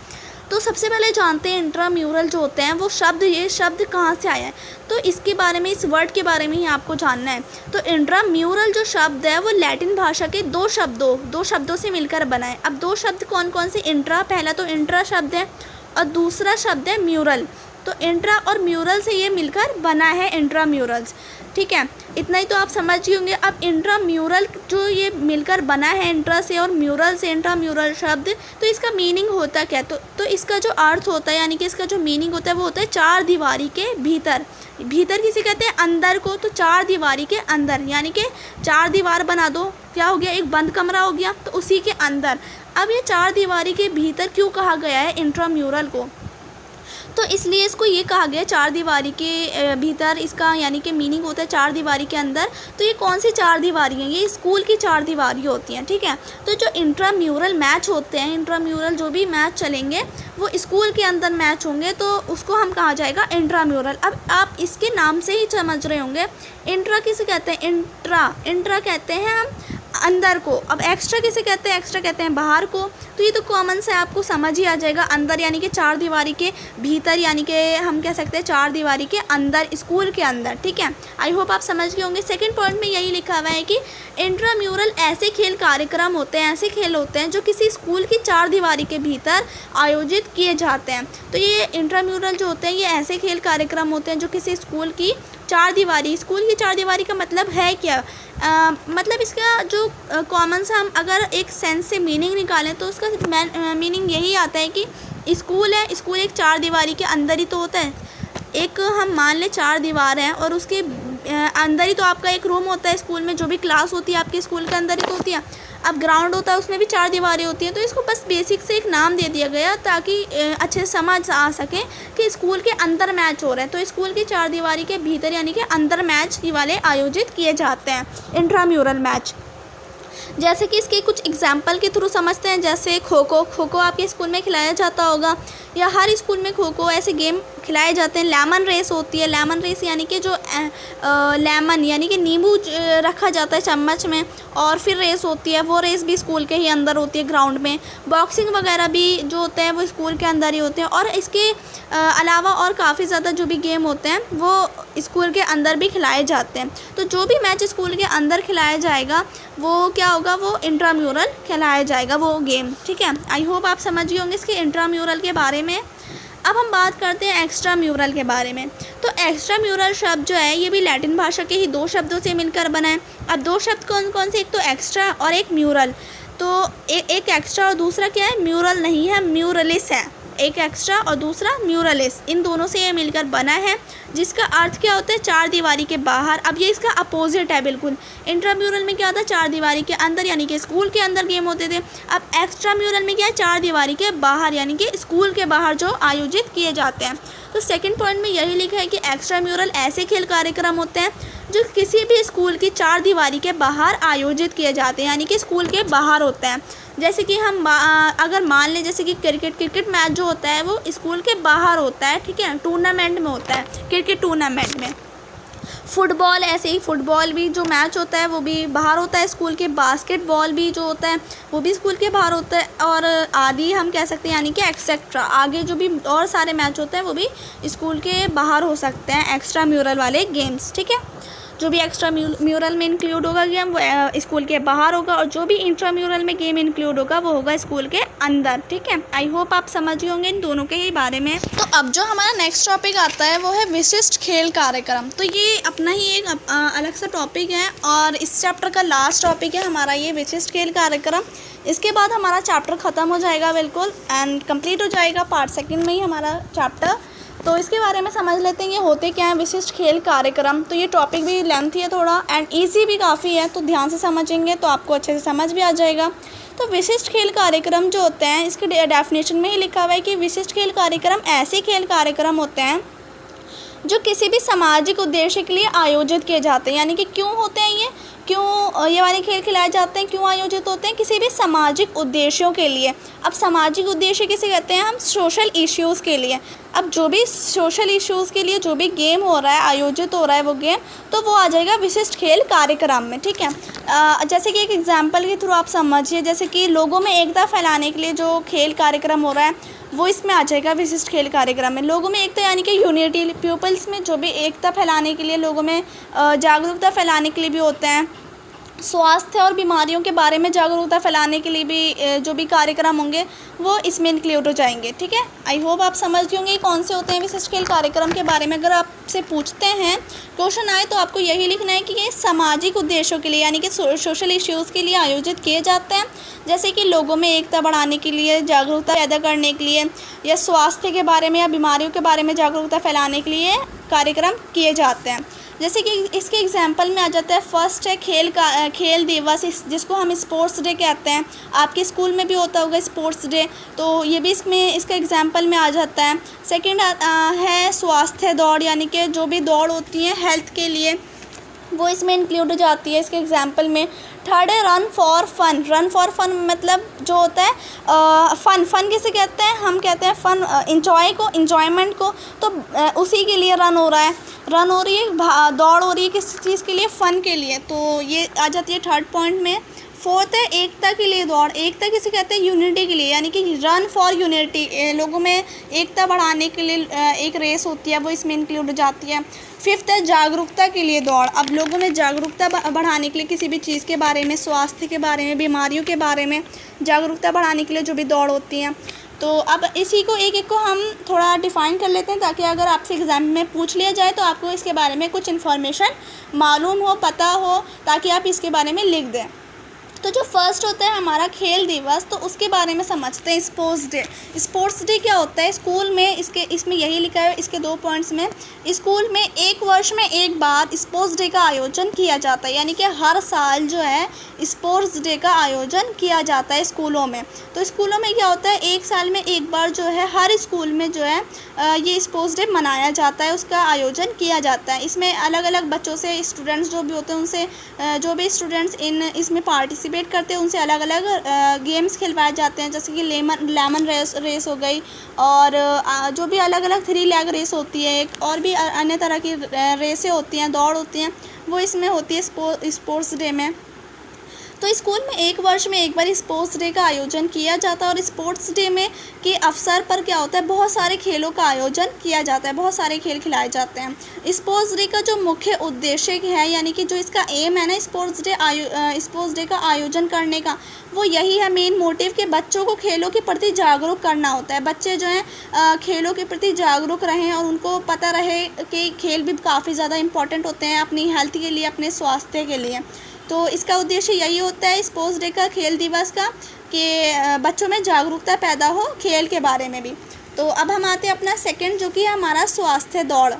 Speaker 1: तो सबसे पहले जानते हैं इंट्राम्यूरल जो होते हैं वो शब्द, ये शब्द कहाँ से आया है, तो इसके बारे में, इस वर्ड के बारे में ही आपको जानना है। तो इंट्राम्यूरल जो शब्द है वो लैटिन भाषा के 2 शब्दों से मिलकर बना है। अब 2 शब्द कौन कौन से, इंट्रा, पहला तो इंट्रा शब्द है और दूसरा शब्द है म्यूरल। तो इंट्रा और म्यूरल से ये मिलकर बना है इंट्राम्यूरल्स। ठीक है, इतना ही तो आप समझ गए होंगे। अब इंट्राम्यूरल जो ये मिलकर बना है इंट्रा से और म्यूरल से, इंट्राम्यूरल शब्द, तो इसका मीनिंग होता क्या, तो इसका जो अर्थ होता है, यानी कि इसका जो मीनिंग होता है वो होता है 4 दीवारी के भीतर। भीतर किसे कहते हैं, अंदर को। तो 4 दीवारी के अंदर, यानी कि 4 दीवार बना दो, क्या हो गया, एक बंद कमरा हो गया, तो उसी के अंदर। अब ये 4 दीवारी के भीतर क्यों कहा गया है इंट्राम्यूरल को, तो इसलिए इसको ये कहा गया चार दीवारी के भीतर, इसका यानी कि मीनिंग होता है चार दीवारी के अंदर। तो ये कौन सी चार दीवारी हैं? ये स्कूल की चार दीवारी होती हैं, ठीक है। तो जो इंट्राम्यूरल मैच होते हैं, इंट्राम्यूरल जो भी मैच चलेंगे वो स्कूल के अंदर मैच होंगे, तो उसको हम कहा जाएगा इंट्राम्यूरल। अब आप इसके नाम से ही समझ रहे होंगे इंट्रा किसे कहते हैं? इंट्रा कहते हैं हम अंदर को। अब एक्स्ट्रा किसे कहते हैं? एक्स्ट्रा कहते हैं बाहर को। तो ये तो कॉमन से आपको समझ ही आ जाएगा। अंदर यानी कि चार दीवारी के भीतर, यानी कि हम कह सकते हैं चार दीवारी के अंदर, स्कूल के अंदर, ठीक है। आई होप आप समझ गए होंगे। सेकंड पॉइंट में यही लिखा हुआ है कि इंट्राम्यूरल ऐसे खेल कार्यक्रम होते हैं, ऐसे खेल होते हैं जो किसी स्कूल की चार दीवारी के भीतर आयोजित किए जाते हैं। तो ये इंट्राम्यूरल जो होते हैं ये ऐसे खेल कार्यक्रम होते हैं जो किसी स्कूल की चार दीवारी, स्कूल की चार दीवारी का मतलब है क्या? मतलब इसका जो कॉमन सा हम अगर एक सेंस से मीनिंग निकालें तो उसका मीनिंग यही आता है कि स्कूल है, स्कूल एक चार दीवारी के अंदर ही तो होता है। एक हम मान लें चार दीवार हैं और उसके अंदर ही तो आपका एक रूम होता है स्कूल में, जो भी क्लास होती है आपके स्कूल के अंदर ही तो होती है। अब ग्राउंड होता है उसमें भी चार दीवारें होती हैं। तो इसको बस बेसिक से एक नाम दे दिया गया ताकि अच्छे से समझ आ सके कि स्कूल के अंदर मैच हो रहा है। तो स्कूल की चार दीवारी के भीतर यानी कि अंदर मैच ये वाले आयोजित किए जाते हैं, इंट्राम्यूरल मैच। जैसे कि इसके कुछ एग्जाम्पल के थ्रू समझते हैं। जैसे खो खो आपके स्कूल में खिलाया जाता होगा, या हर स्कूल में खो खो ऐसे गेम खिलाए जाते हैं। लेमन रेस होती है। लेमन रेस यानी कि जो लेमन यानी कि नींबू रखा जाता है चम्मच में और फिर रेस होती है, वो रेस भी स्कूल के ही अंदर होती है ग्राउंड में। बॉक्सिंग वगैरह भी जो होते हैं वो स्कूल के अंदर ही होते हैं। और इसके अलावा और काफ़ी ज़्यादा जो भी गेम होते हैं वो स्कूल के अंदर भी खिलाए जाते हैं। तो जो भी मैच स्कूल के अंदर खिलाया जाएगा वो क्या होगा? वो इंट्राम्यूरल खिलाया जाएगा वो गेम, ठीक है। आई होप आप समझ गए होंगे इसके इंट्राम्यूरल के बारे में। अब हम बात करते हैं एक्स्ट्रा म्यूरल के बारे में। तो एक्स्ट्रा म्यूरल शब्द जो है ये भी लैटिन भाषा के ही दो शब्दों से मिलकर बना है। अब दो शब्द कौन कौन से? एक तो एक्स्ट्रा और एक म्यूरल। तो एक एक्स्ट्रा और दूसरा क्या है? म्यूरल नहीं है, म्यूरलिस है। एक एक्स्ट्रा और दूसरा म्यूरलिस, इन दोनों से ये मिलकर बना है, जिसका अर्थ क्या होता है? चार दीवारी के बाहर। अब ये इसका अपोजिट है बिल्कुल। इंट्राम्यूरल में क्या था? चार दीवारी के अंदर यानी कि स्कूल के अंदर गेम होते थे। अब एक्स्ट्रा म्यूरल में क्या है? चार दीवारी के बाहर यानी कि स्कूल के बाहर जो आयोजित किए जाते हैं। तो सेकंड पॉइंट में यही लिखा है कि एक्स्ट्रा म्यूरल ऐसे खेल कार्यक्रम होते हैं जो किसी भी स्कूल की चार दीवारी के बाहर आयोजित किए जाते हैं, यानी कि स्कूल के बाहर होते हैं। जैसे कि हम अगर मान लें जैसे कि क्रिकेट मैच जो होता है वो स्कूल के बाहर होता है, ठीक है, टूर्नामेंट में होता है, क्रिकेट टूर्नामेंट में। फुटबॉल ऐसे ही, फुटबॉल भी जो मैच होता है वो भी बाहर होता है स्कूल के। बास्केटबॉल भी जो होता है वो भी स्कूल के बाहर होता है, और आदि हम कह सकते हैं, यानी कि एक्सेट्रा आगे जो भी और सारे मैच होते हैं वो भी स्कूल के बाहर हो सकते हैं, एक्स्ट्रा म्यूरल वाले गेम्स, ठीक है। जो भी एक्स्ट्रा म्यूरल में इंक्लूड होगा गेम वो स्कूल के बाहर होगा, और जो भी इंट्रा म्यूरल में गेम इंक्लूड होगा वो होगा स्कूल के अंदर, ठीक है। आई होप आप समझ होंगे इन दोनों के ही बारे में। तो अब जो हमारा नेक्स्ट टॉपिक आता है वो है विशिष्ट खेल कार्यक्रम। तो ये अपना ही एक अलग सा टॉपिक है, और इस चैप्टर का लास्ट टॉपिक है हमारा ये विशिष्ट खेल कार्यक्रम। इसके बाद हमारा चैप्टर ख़त्म हो जाएगा बिल्कुल, एंड कंप्लीट हो जाएगा पार्ट सेकंड में ही हमारा चैप्टर। तो इसके बारे में समझ लेते हैं ये होते क्या हैं विशिष्ट खेल कार्यक्रम। तो ये टॉपिक भी लेंथी है थोड़ा, एंड ईजी भी काफ़ी है, तो ध्यान से समझेंगे तो आपको अच्छे से समझ भी आ जाएगा। तो विशिष्ट खेल कार्यक्रम जो होते हैं इसके डेफिनेशन में ही लिखा हुआ है कि विशिष्ट खेल कार्यक्रम ऐसे खेल कार्यक्रम होते हैं जो किसी भी सामाजिक उद्देश्य के लिए आयोजित किए जाते हैं। यानी कि क्यों होते हैं क्यों ये वाले खेल खिलाए जाते हैं, क्यों आयोजित होते हैं? किसी भी सामाजिक उद्देश्यों के लिए। अब सामाजिक उद्देश्य किसे कहते हैं हम? सोशल इश्यूज़ के लिए। अब जो भी सोशल इश्यूज़ के लिए जो भी गेम हो रहा है, आयोजित हो रहा है वो गेम, तो वो आ जाएगा विशिष्ट खेल कार्यक्रम में, ठीक है। जैसे कि एक एग्जांपल के थ्रू आप समझिए, जैसे कि लोगों में एकता फैलाने के लिए जो खेल कार्यक्रम हो रहा है वो इसमें आ जाएगा विशिष्ट खेल कार्यक्रम में। लोगों में एकता यानी कि यूनिटी, पीपल्स में जो भी एकता फैलाने के लिए, लोगों में जागरूकता फैलाने के लिए भी होते हैं। स्वास्थ्य और बीमारियों के बारे में जागरूकता फैलाने के लिए भी जो भी कार्यक्रम होंगे वो इसमें इंक्लूड हो जाएंगे, ठीक है। आई होप आप समझ गए होंगे कौन से होते हैं विशिष्ट खेल कार्यक्रम के बारे में। अगर आपसे पूछते हैं, क्वेश्चन आए, तो आपको यही लिखना है कि ये सामाजिक उद्देश्यों के लिए यानी कि सोशल इश्यूज़ के लिए आयोजित किए जाते हैं। जैसे कि लोगों में एकता बढ़ाने के लिए, जागरूकता पैदा करने के लिए, या स्वास्थ्य के बारे में या बीमारियों के बारे में जागरूकता फैलाने के लिए कार्यक्रम किए जाते हैं। जैसे कि इसके एग्जांपल में आ जाता है, फर्स्ट है खेल दिवस, जिसको हम स्पोर्ट्स डे कहते हैं। आपके स्कूल में भी होता होगा स्पोर्ट्स डे, तो ये भी इसका एग्जांपल में आ जाता है। सेकंड है स्वास्थ्य दौड़, यानी कि जो भी दौड़ होती है हेल्थ के लिए, वो इसमें इंक्लूड हो जाती है इसके एग्जांपल में। थर्ड है run for fun. Run for fun मतलब जो होता है फ़न किसे कहते हैं, हम कहते हैं फ़न इंजॉयमेंट को, तो उसी के लिए रन हो रहा है, दौड़ हो रही है किस चीज़ के लिए, फ़न के लिए, तो ये आ जाती है थर्ड पॉइंट में। फोर्थ है एकता के लिए दौड़। एकता किसे कहते हैं, यूनिटी के लिए, यानी कि रन फॉर यूनिटी, लोगों में एकता बढ़ाने के लिए एक रेस होती है, वो इसमें इंक्लूड हो जाती है। फिफ्थ है जागरूकता के लिए दौड़। अब लोगों में जागरूकता बढ़ाने के लिए किसी भी चीज़ के बारे में, स्वास्थ्य के बारे में, बीमारियों के बारे में जागरूकता बढ़ाने के लिए जो भी दौड़ होती है। तो अब इसी को एक को हम थोड़ा डिफ़ाइन कर लेते हैं, ताकि अगर आपसे एग्ज़ाम में पूछ लिया जाए तो आपको इसके बारे में कुछ इन्फॉर्मेशन मालूम हो, पता हो, ताकि आप इसके बारे में लिख दें। तो जो फर्स्ट होता है हमारा खेल दिवस, तो उसके बारे में समझते हैं स्पोर्ट्स डे। स्पोर्ट्स डे क्या होता है, स्कूल में इसमें यही लिखा है इसके 2 पॉइंट्स में, स्कूल में 1 वर्ष में एक बार स्पोर्ट्स डे का आयोजन किया जाता है, यानी कि हर साल जो है स्पोर्ट्स डे का आयोजन किया जाता है स्कूलों में। तो स्कूलों में क्या होता है, 1 साल में एक बार जो है हर स्कूल में जो है ये स्पोर्ट्स डे मनाया जाता है, उसका आयोजन किया जाता है। इसमें अलग अलग बच्चों से, स्टूडेंट्स जो भी होते हैं उनसे, जो भी स्टूडेंट्स इसमें पार्टिसिपेट करते हैं उनसे अलग अलग गेम्स खिलवाए जाते हैं, जैसे कि लेमन रेस हो गई, और जो भी अलग अलग 3 लेग रेस होती है, और भी अन्य तरह की रेसें होती हैं, दौड़ होती हैं, वो इसमें होती है स्पोर्ट्स डे में। तो स्कूल में 1 वर्ष में एक बार स्पोर्ट्स डे का आयोजन किया जाता है, और स्पोर्ट्स डे में के अवसर पर क्या होता है, बहुत सारे खेलों का आयोजन किया जाता है, बहुत सारे खेल खिलाए जाते हैं। स्पोर्ट्स डे का जो मुख्य उद्देश्य है, यानी कि जो इसका एम है ना स्पोर्ट्स डे का आयोजन करने का, वो यही है मेन मोटिव, कि बच्चों को खेलों के प्रति जागरूक करना होता है। बच्चे जो हैं खेलों के प्रति जागरूक रहें, और उनको पता रहे कि खेल भी काफ़ी ज़्यादा इम्पॉर्टेंट होते हैं अपनी हेल्थ के लिए, अपने स्वास्थ्य के लिए। तो इसका उद्देश्य यही होता है स्पोर्ट्स डे का, खेल दिवस का, कि बच्चों में जागरूकता पैदा हो खेल के बारे में भी। तो अब हम आते हैं अपना सेकंड, जो कि है हमारा स्वास्थ्य दौड़।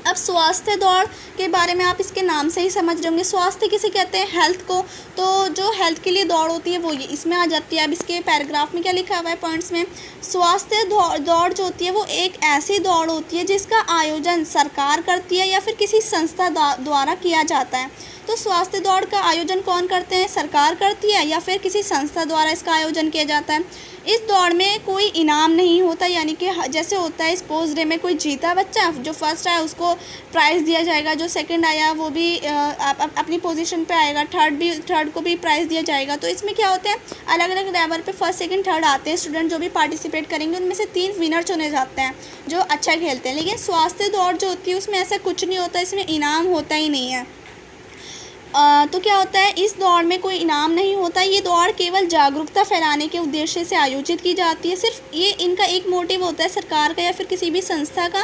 Speaker 1: अब स्वास्थ्य दौड़ के बारे में आप इसके नाम से ही समझ रहे होंगे, स्वास्थ्य किसे कहते हैं, हेल्थ को। तो जो हेल्थ के लिए दौड़ होती है वो ये इसमें आ जाती है। अब इसके पैराग्राफ में क्या लिखा हुआ है पॉइंट्स में, स्वास्थ्य दौड़ जो होती है वो एक ऐसी दौड़ होती है जिसका आयोजन सरकार करती है या फिर किसी संस्था द्वारा किया जाता है। तो स्वास्थ्य दौड़ का आयोजन कौन करते हैं, सरकार करती है या फिर किसी संस्था द्वारा इसका आयोजन किया जाता है। इस दौड़ में कोई इनाम नहीं होता, यानी कि जैसे होता है स्पोर्ट्स डे में कोई जीता बच्चा, जो फर्स्ट आया उसको प्राइज़ दिया जाएगा, जो सेकंड आया वो भी अपनी पोजीशन पे आएगा, थर्ड को भी प्राइज़ दिया जाएगा। तो इसमें क्या होते हैं, अलग अलग लेवल पे फर्स्ट सेकंड थर्ड आते हैं स्टूडेंट जो भी पार्टिसिपेट करेंगे, उनमें से 3 विनर चुने जाते हैं जो अच्छा खेलते हैं। लेकिन स्वास्थ्य दौड़ जो होती है उसमें ऐसा कुछ नहीं होता, इसमें इनाम होता ही नहीं है। तो क्या होता है, इस दौड़ में कोई इनाम नहीं होता। ये दौड़ केवल जागरूकता फैलाने के उद्देश्य से आयोजित की जाती है। सिर्फ ये इनका एक मोटिव होता है सरकार का या फिर किसी भी संस्था का,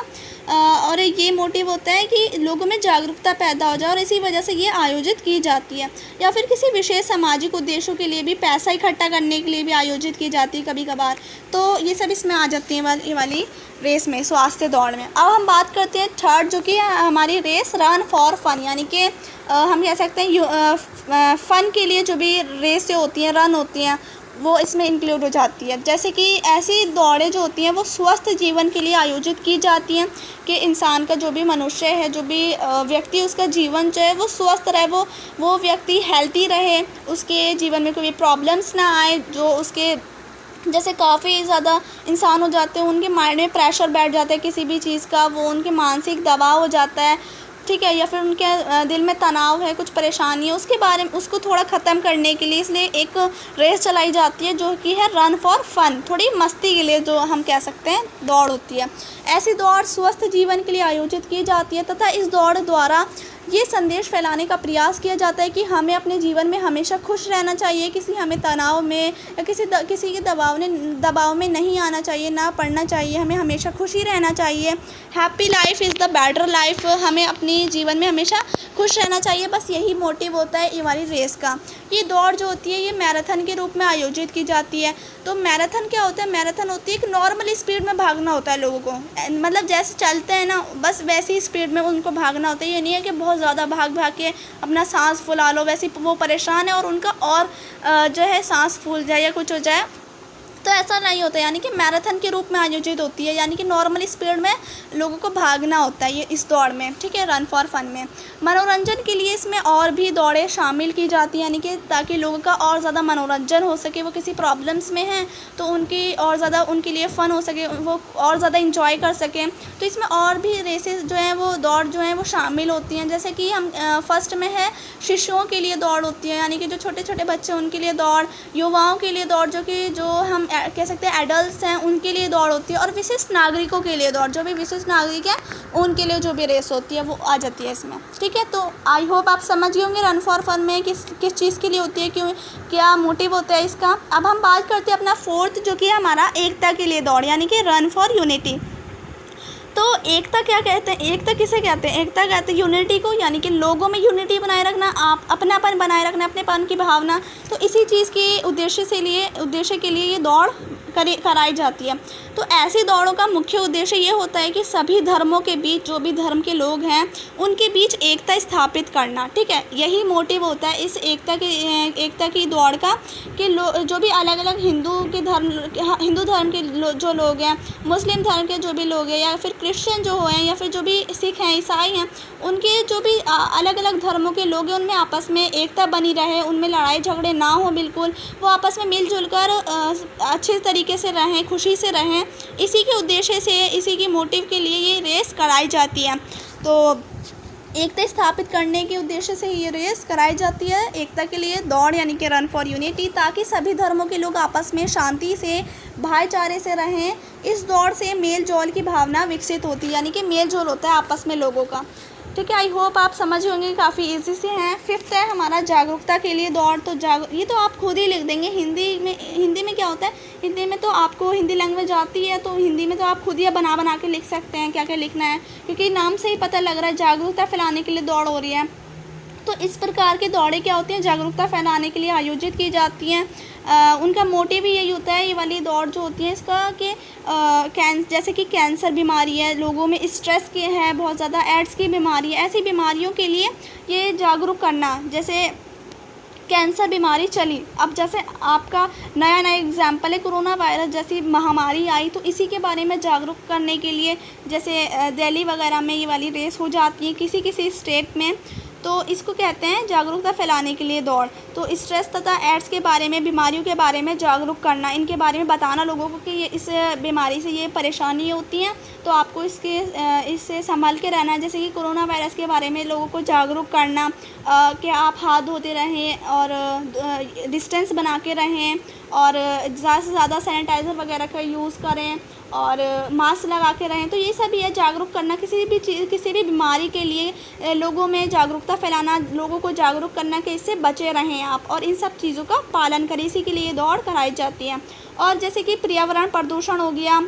Speaker 1: और ये मोटिव होता है कि लोगों में जागरूकता पैदा हो जाए, और इसी वजह से ये आयोजित की जाती है। या फिर किसी विशेष सामाजिक उद्देश्यों के लिए भी, पैसा इकट्ठा करने के लिए भी आयोजित की जाती है कभी कभार। तो ये सब इसमें आ जाती है ये वाली रेस में, स्वास्थ्य दौड़ में। अब हम बात करते हैं थर्ड, जो कि हमारी रेस रन फॉर फन, यानी कि हम कह सकते हैं फ़न के लिए जो भी रेसें होती हैं, रन होती हैं, वो इसमें इंक्लूड हो जाती है। जैसे कि ऐसी दौड़ें जो होती हैं वो स्वस्थ जीवन के लिए आयोजित की जाती हैं, कि इंसान का जो भी मनुष्य है, जो भी व्यक्ति, उसका जीवन जो है वो स्वस्थ रहे, वो व्यक्ति हेल्थी रहे, उसके जीवन में कोई प्रॉब्लम्स ना आए। जो उसके जैसे काफ़ी ज़्यादा इंसान हो जाते हैं, उनके माइंड में प्रेशर बैठ जाता है किसी भी चीज़ का, वो उनके मानसिक दबाव हो जाता है, ठीक है, या फिर उनके दिल में तनाव है, कुछ परेशानी है, उसके बारे में उसको थोड़ा ख़त्म करने के लिए इसलिए एक रेस चलाई जाती है, जो कि है रन फॉर फन, थोड़ी मस्ती के लिए जो हम कह सकते हैं दौड़ होती है। ऐसी दौड़ स्वस्थ जीवन के लिए आयोजित की जाती है, तथा इस दौड़ द्वारा ये संदेश फैलाने का प्रयास किया जाता है कि हमें अपने जीवन में हमेशा खुश रहना चाहिए, हमें तनाव में या किसी के दबाव में नहीं आना चाहिए, ना पड़ना चाहिए, हमें हमेशा खुशी रहना चाहिए। Happy life is the better life, हमें अपनी जीवन में हमेशा खुश रहना चाहिए, बस यही मोटिव होता है ये वाली रेस का। ये दौड़ जो होती है ये मैराथन के रूप में आयोजित की जाती है। तो मैराथन क्या होता है, मैराथन होती है एक नॉर्मल स्पीड में भागना होता है लोगों को, मतलब जैसे चलते हैं ना बस वैसी ही स्पीड में उनको भागना होता है। ये नहीं है कि बहुत ज़्यादा भाग भाग के अपना सांस फुला लो, वैसे वो परेशान है और उनका और जो है सांस फूल जाए या कुछ हो जाए, तो ऐसा नहीं होता। यानी कि मैराथन के रूप में आयोजित होती है, यानी कि नॉर्मल स्पीड में लोगों को भागना होता है ये इस दौड़ में, ठीक है, रन फॉर फन में। मनोरंजन के लिए इसमें और भी दौड़ें शामिल की जाती हैं, यानी कि ताकि लोगों का और ज़्यादा मनोरंजन हो सके। वो किसी प्रॉब्लम्स में हैं तो उनकी और ज़्यादा उनके लिए फ़न हो सके, वो और ज़्यादा इंजॉय कर सकें। तो इसमें और भी रेसेस जो हैं वो दौड़ जो हैं वो शामिल होती हैं। जैसे कि हम फर्स्ट में है शिशुओं के लिए दौड़ होती है, यानी कि जो छोटे छोटे बच्चे उनके लिए दौड़, युवाओं के लिए दौड़, जो हम कह सकते हैं एडल्ट्स हैं उनके लिए दौड़ होती है, और विशिष्ट नागरिकों के लिए दौड़, जो भी विशिष्ट नागरिक हैं उनके लिए जो भी रेस होती है वो आ जाती है इसमें, ठीक है। तो आई होप आप समझ गए होंगे रन फॉर फन में किस चीज़ के लिए होती है, क्यों, क्या मोटिव होता है इसका। अब हम बात करते हैं अपना फोर्थ, जो कि है हमारा एकता के लिए दौड़, यानी कि रन फॉर यूनिटी। तो एकता क्या कहते हैं, एकता किसे कहते हैं, एकता कहते हैं यूनिटी को, यानी कि लोगों में यूनिटी बनाए रखना, आप अपनापन बनाए रखना, अपनेपन की भावना। तो इसी चीज़ के उद्देश्य के लिए ये दौड़ कराई जाती है। तो ऐसी दौड़ों का मुख्य उद्देश्य ये होता है कि सभी धर्मों के बीच, जो भी धर्म के लोग हैं उनके बीच एकता स्थापित करना, ठीक है। यही मोटिव होता है इस एकता की दौड़ का, कि जो भी अलग अलग हिंदू धर्म के जो लोग हैं, मुस्लिम धर्म के जो भी लोग हैं, या फिर क्रिश्चियन जो हैं, या फिर जो भी सिख हैं, ईसाई हैं, उनके जो भी अलग अलग धर्मों के लोग हैं उनमें आपस में एकता बनी रहे, उनमें लड़ाई झगड़े ना हो, बिल्कुल वो आपस में मिलजुल कर अच्छे तरीके से रहें, खुशी से रहें। इसी के उद्देश्य से, इसी के मोटिव के लिए ये रेस कराई जाती है। तो एकता स्थापित करने के उद्देश्य से ये रेस कराई जाती है, एकता के लिए दौड़, यानी कि रन फॉर यूनिटी, ताकि सभी धर्मों के लोग आपस में शांति से, भाईचारे से रहें। इस दौड़ से मेल जोल की भावना विकसित होती है, यानी कि मेल जोल होता है आपस में लोगों का, ठीक है। आई होप आप समझ होंगे, काफ़ी इजी से हैं। फिफ्थ है हमारा जागरूकता के लिए दौड़। तो ये तो आप खुद ही लिख देंगे, हिंदी में क्या होता है, हिंदी में तो आपको हिंदी लैंग्वेज आती है, तो हिंदी में तो आप खुद ही बना के लिख सकते हैं क्या क्या लिखना है, क्योंकि नाम से ही पता लग रहा है जागरूकता फैलाने के लिए दौड़ हो रही है। तो इस प्रकार की दौड़ें क्या होती हैं, जागरूकता फैलाने के लिए आयोजित की जाती हैं। उनका मोटिव भी यही होता है, ये वाली दौड़ जो होती है इसका, कि जैसे कि कैंसर बीमारी है, लोगों में स्ट्रेस के है बहुत ज़्यादा, एड्स की बीमारी है, ऐसी बीमारियों के लिए ये जागरूक करना। जैसे कैंसर बीमारी चली, अब जैसे आपका नया एग्जाम्पल है कोरोना वायरस जैसी महामारी आई, तो इसी के बारे में जागरूक करने के लिए जैसे दिल्ली वगैरह में ये वाली रेस हो जाती है किसी किसी स्टेट में, तो इसको कहते हैं जागरूकता फैलाने के लिए दौड़। तो स्ट्रेस तथा एड्स के बारे में, बीमारियों के बारे में जागरूक करना, इनके बारे में बताना लोगों को कि ये इस बीमारी से ये परेशानी होती हैं, तो आपको इससे संभल के रहना है। जैसे कि कोरोना वायरस के बारे में लोगों को जागरूक करना, कि आप हाथ धोते रहें और डिस्टेंस बना के रहें, और ज़्यादा से ज़्यादा सैनिटाइज़र वगैरह का यूज़ करें, और मास्क लगा के रहें। तो ये सब ही है जागरूक करना, किसी भी बीमारी के लिए लोगों में जागरूकता फैलाना, लोगों को जागरूक करना कि इससे बचे रहें आप, और इन सब चीज़ों का पालन करें। इसी के लिए दौड़ कराई जाती है। और जैसे कि पर्यावरण प्रदूषण हो गया,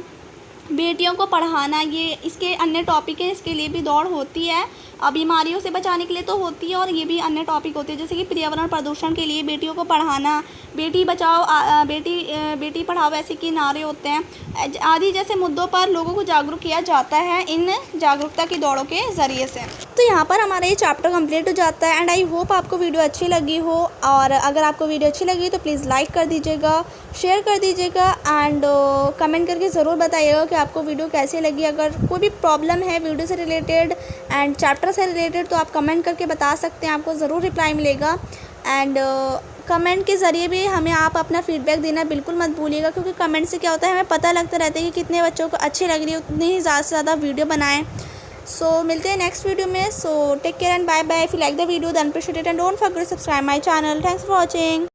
Speaker 1: बेटियों को पढ़ाना, ये इसके अन्य टॉपिक हैं, इसके लिए भी दौड़ होती है। बीमारियों से बचाने के लिए तो होती है, और ये भी अन्य टॉपिक होते हैं, जैसे कि पर्यावरण प्रदूषण के लिए बेटियों को पढ़ाना, बेटी बचाओ बेटी पढ़ाओ ऐसे के नारे होते हैं आदि जैसे मुद्दों पर लोगों को जागरूक किया जाता है इन जागरूकता की दौड़ों के ज़रिए से। तो यहाँ पर हमारा ये चैप्टर कंप्लीट हो जाता है। एंड आई होप आपको वीडियो अच्छी लगी हो, और अगर आपको वीडियो अच्छी लगी तो प्लीज़ लाइक कर दीजिएगा, शेयर कर दीजिएगा, एंड कमेंट करके ज़रूर बताइएगा कि आपको वीडियो कैसी लगी। अगर कोई भी प्रॉब्लम है वीडियो से रिलेटेड एंड चैप्टर से रिलेटेड तो आप कमेंट करके बता सकते हैं, आपको ज़रूर रिप्लाई मिलेगा। एंड कमेंट के ज़रिए भी हमें आप अपना फीडबैक देना बिल्कुल मत भूलिएगा, क्योंकि कमेंट से क्या होता है हमें पता लगता रहता है कि कितने बच्चों को अच्छी लग रही है, उतनी ही ज़्यादा से ज़्यादा वीडियो बनाएं। सो मिलते हैं नेक्स्ट वीडियो में। So take care and bye bye. If you like the video then appreciate it and don't forget to subscribe my channel. Thanks for watching.